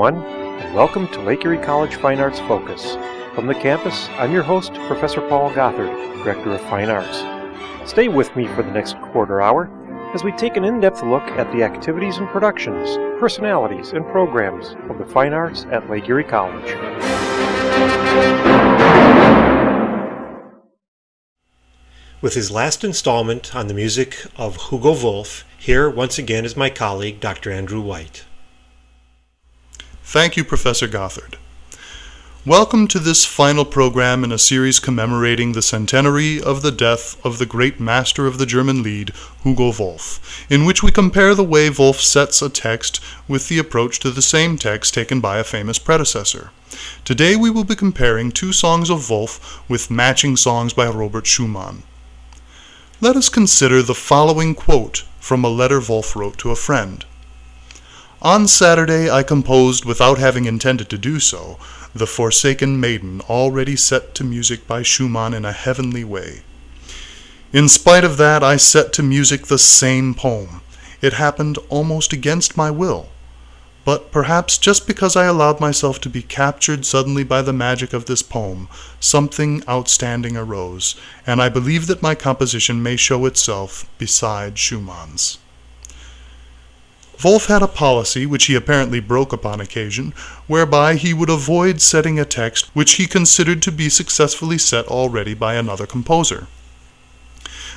everyone, and welcome to Lake Erie College Fine Arts Focus. From the campus, I'm your host, Professor Paul Gothard, Director of Fine Arts. Stay with me for the next quarter hour as we take an in-depth look at the activities and productions, personalities, and programs of the fine arts at Lake Erie College. With his last installment on the music of Hugo Wolf, here once again is my colleague, Dr. Andrew White. Thank you, Professor Gothard. Welcome to this final program in a series commemorating the centenary of the death of the great master of the German Lied, Hugo Wolf, in which we compare the way Wolf sets a text with the approach to the same text taken by a famous predecessor. Today we will be comparing two songs of Wolf with matching songs by Robert Schumann. Let us consider the following quote from a letter Wolf wrote to a friend. On Saturday I composed, without having intended to do so, The Forsaken Maiden, already set to music by Schumann in a heavenly way. In spite of that, I set to music the same poem. It happened almost against my will. But perhaps just because I allowed myself to be captured suddenly by the magic of this poem, something outstanding arose, and I believe that my composition may show itself beside Schumann's. Wolf had a policy, which he apparently broke upon occasion, whereby he would avoid setting a text which he considered to be successfully set already by another composer.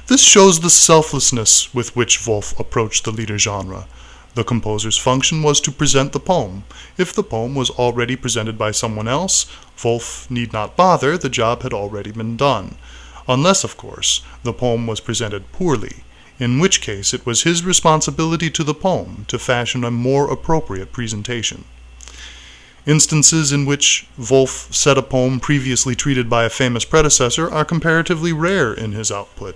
This shows the selflessness with which Wolf approached the Lieder genre. The composer's function was to present the poem. If the poem was already presented by someone else, Wolf need not bother, the job had already been done. Unless, of course, the poem was presented poorly, in which case it was his responsibility to the poem to fashion a more appropriate presentation. Instances in which Wolf set a poem previously treated by a famous predecessor are comparatively rare in his output,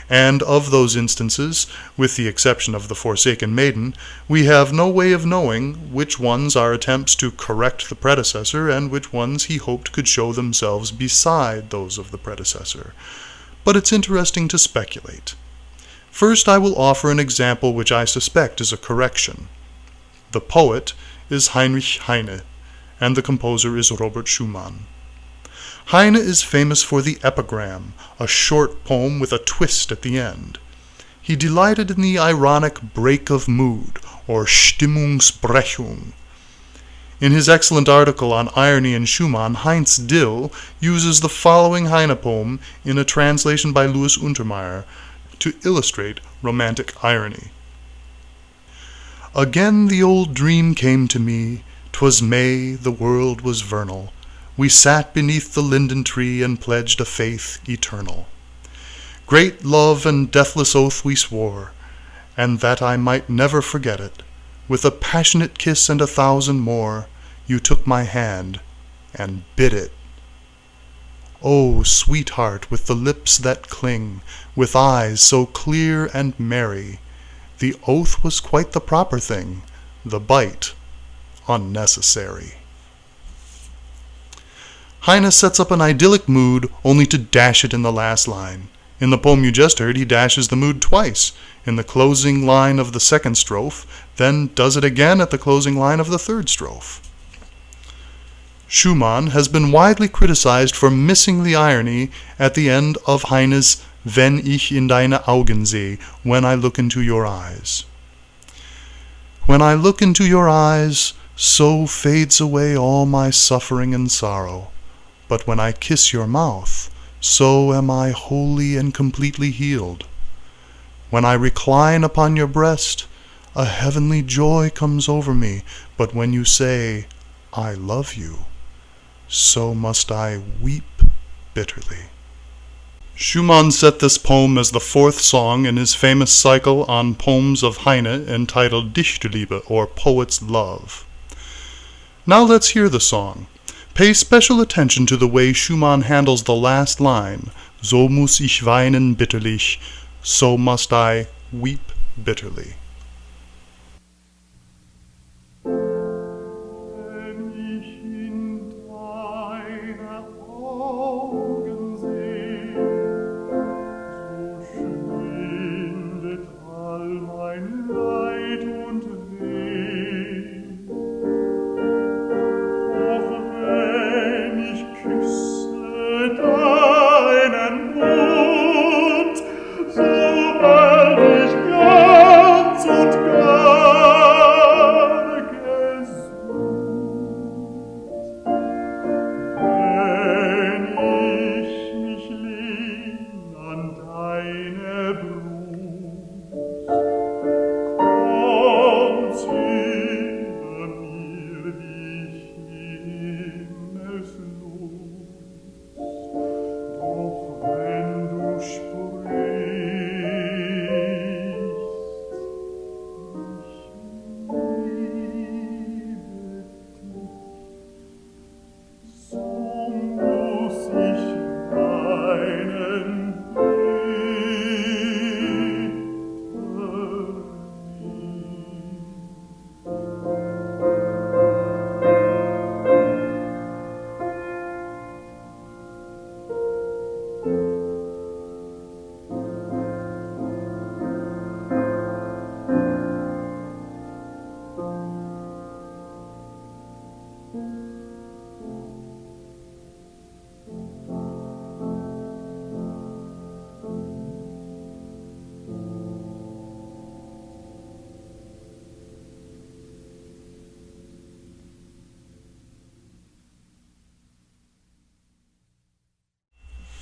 and of those instances, with the exception of The Forsaken Maiden, we have no way of knowing which ones are attempts to correct the predecessor and which ones he hoped could show themselves beside those of the predecessor. But it's interesting to speculate. First, I will offer an example which I suspect is a correction. The poet is Heinrich Heine, and the composer is Robert Schumann. Heine is famous for the epigram, a short poem with a twist at the end. He delighted in the ironic break of mood, or Stimmungsbrechung. In his excellent article on irony in Schumann, Heinz Dill uses the following Heine poem in a translation by Louis Untermeyer, to illustrate romantic irony. Again the old dream came to me, 'twas May, the world was vernal. We sat beneath the linden tree and pledged a faith eternal. Great love and deathless oath we swore, and that I might never forget it, with a passionate kiss and 1,000 more, you took my hand and bit it. O sweetheart, with the lips that cling, with eyes so clear and merry, the oath was quite the proper thing, the bite unnecessary. Heine sets up an idyllic mood only to dash it in the last line. In the poem you just heard, he dashes the mood twice, in the closing line of the second strophe, then does it again at the closing line of the third strophe. Schumann has been widely criticized for missing the irony at the end of Heine's Wenn ich in deine Augen sehe, when I look into your eyes. When I look into your eyes, so fades away all my suffering and sorrow. But when I kiss your mouth, so am I wholly and completely healed. When I recline upon your breast, a heavenly joy comes over me. But when you say, I love you, so must I weep bitterly. Schumann set this poem as the fourth song in his famous cycle on poems of Heine entitled Dichterliebe, or Poet's Love. Now let's hear the song. Pay special attention to the way Schumann handles the last line, So muss ich weinen bitterlich, so must I weep bitterly.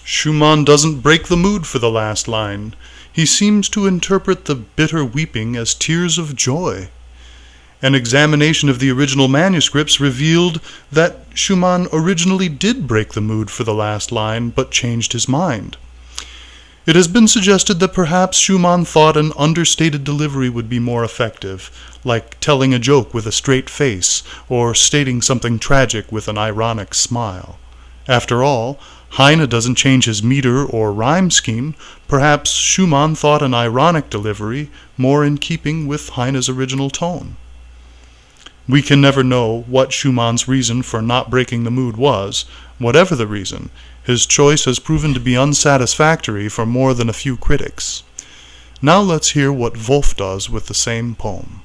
Schumann doesn't break the mood for the last line. He seems to interpret the bitter weeping as tears of joy. An examination of the original manuscripts revealed that Schumann originally did break the mood for the last line, but changed his mind. It has been suggested that perhaps Schumann thought an understated delivery would be more effective, like telling a joke with a straight face, or stating something tragic with an ironic smile. After all, Heine doesn't change his meter or rhyme scheme. Perhaps Schumann thought an ironic delivery more in keeping with Heine's original tone. We can never know what Schumann's reason for not breaking the mood was. Whatever the reason, his choice has proven to be unsatisfactory for more than a few critics. Now let's hear what Wolf does with the same poem.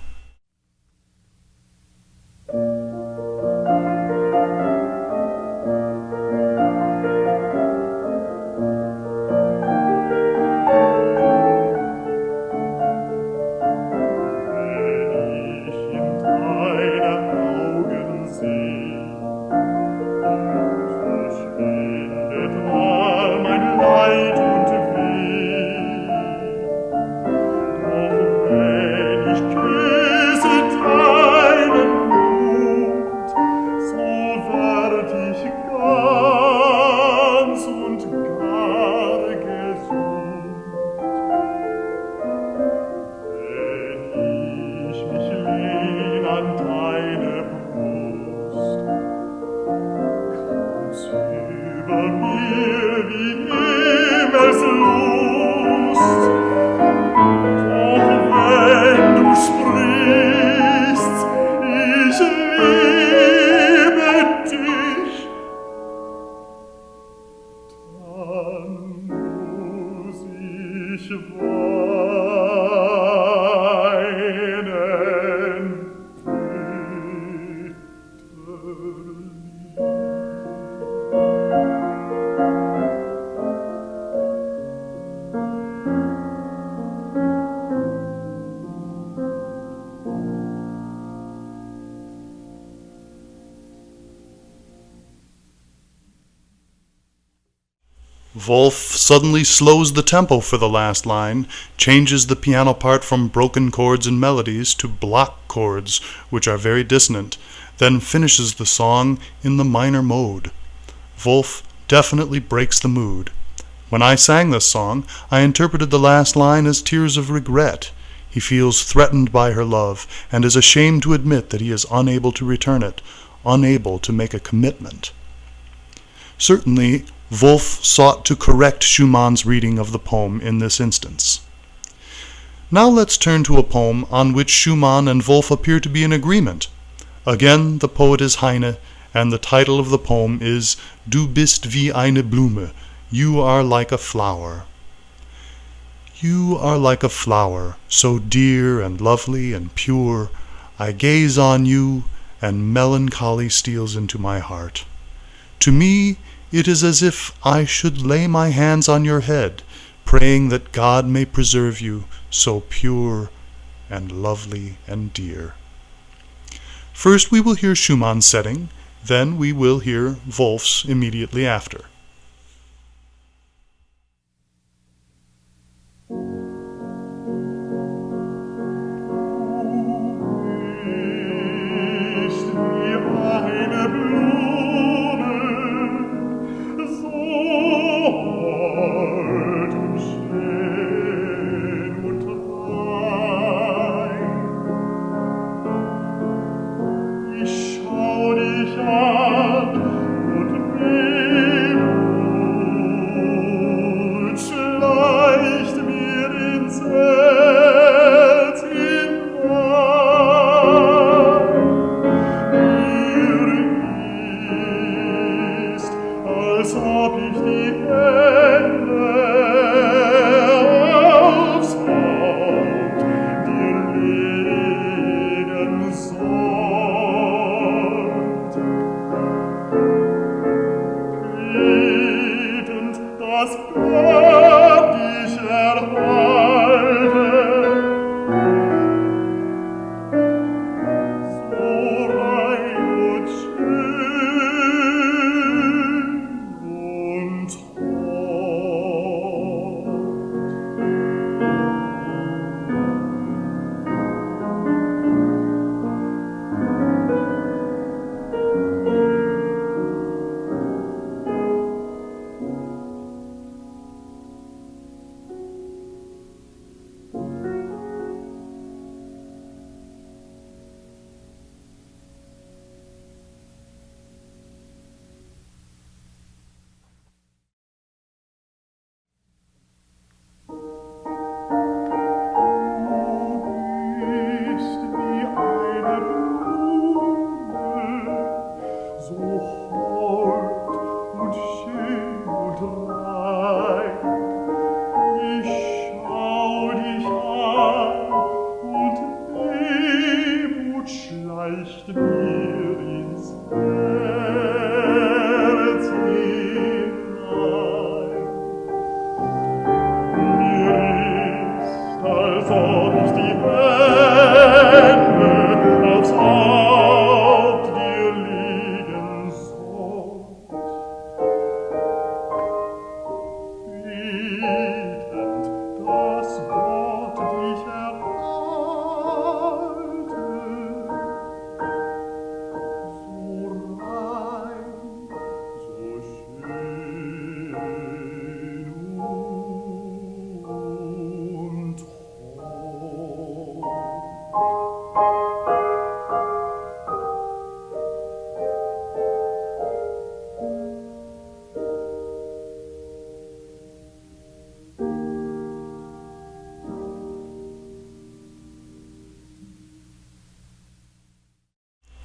Wolf suddenly slows the tempo for the last line, changes the piano part from broken chords and melodies to block chords, which are very dissonant, then finishes the song in the minor mode. Wolf definitely breaks the mood. When I sang this song, I interpreted the last line as tears of regret. He feels threatened by her love and is ashamed to admit that he is unable to return it, unable to make a commitment. Certainly, Wolf sought to correct Schumann's reading of the poem in this instance. Now let's turn to a poem on which Schumann and Wolf appear to be in agreement. Again, the poet is Heine, and the title of the poem is Du bist wie eine Blume, You are like a flower. You are like a flower, so dear and lovely and pure. I gaze on you, and melancholy steals into my heart. To me, it is as if I should lay my hands on your head, praying that God may preserve you, so pure and lovely and dear. First we will hear Schumann's setting, then we will hear Wolf's immediately after. Ich schau dich an und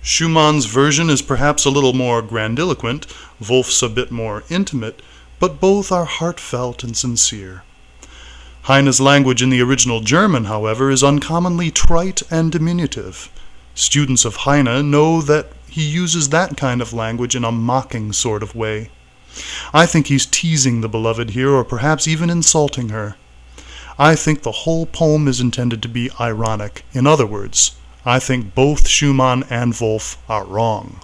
Schumann's version is perhaps a little more grandiloquent, Wolf's a bit more intimate, but both are heartfelt and sincere. Heine's language in the original German, however, is uncommonly trite and diminutive. Students of Heine know that he uses that kind of language in a mocking sort of way. I think he's teasing the beloved here, or perhaps even insulting her. I think the whole poem is intended to be ironic. In other words, I think both Schumann and Wolf are wrong.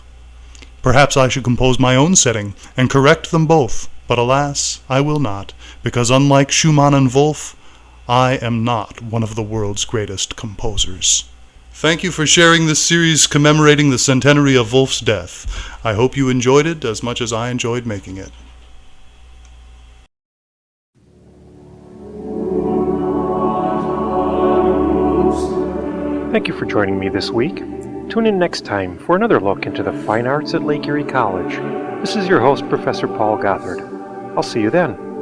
Perhaps I should compose my own setting and correct them both, but alas, I will not, because unlike Schumann and Wolf, I am not one of the world's greatest composers. Thank you for sharing this series commemorating the centenary of Wolf's death. I hope you enjoyed it as much as I enjoyed making it. Thank you for joining me this week. Tune in next time for another look into the fine arts at Lake Erie College. This is your host, Professor Paul Gothard. I'll see you then.